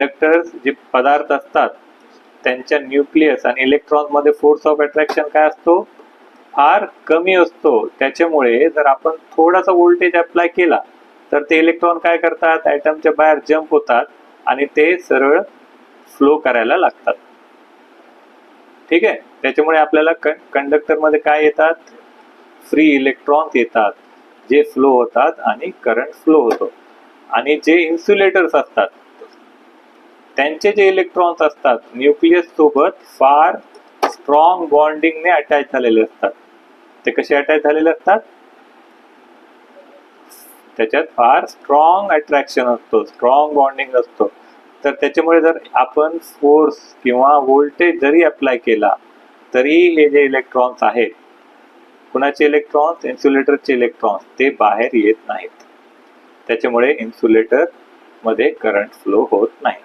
Conductors जे पदार्थ असतात त्यांच्या न्यूक्लियस आणि इलेक्ट्रॉन मध्ये फोर्स ऑफ अट्रॅक्शन काय असतो, फार कमी असतो. त्याच्यामुळे जर आपण थोडासा व्होल्टेज अप्लाय केला तर ते इलेक्ट्रॉन काय करतात, ऍटमच्या बाहेर जंप होतात आणि ते सरळ फ्लो करायला लागतात. ठीक आहे. त्याच्यामुळे आपल्याला कंडक्टर मध्ये काय येतात, फ्री इलेक्ट्रॉन्स येतात जे फ्लो होतात आणि करंट फ्लो होतो. आणि जे इन्सुलेटर्स असतात त्यांचे जे इलेक्ट्रॉन्स असतात न्यूक्लियस सोबत फार स्ट्रॉंग बॉन्डिंगने अटॅच झालेले असतात. ते कसे अटॅच झालेले असतात, त्याच्यात फार स्ट्रॉंग अट्रॅक्शन असतो, स्ट्रॉंग बॉन्डिंग असतो. तर त्याच्यामुळे जर आपण फोर्स किंवा व्होल्टेज जरी अप्लाय केला तरी हे जे इलेक्ट्रॉन्स आहेत, कुणाचे इलेक्ट्रॉन्स, इन्सुलेटरचे इलेक्ट्रॉन्स, ते बाहेर येत नाहीत. त्याच्यामुळे इन्सुलेटर मध्ये करंट फ्लो होत नाही.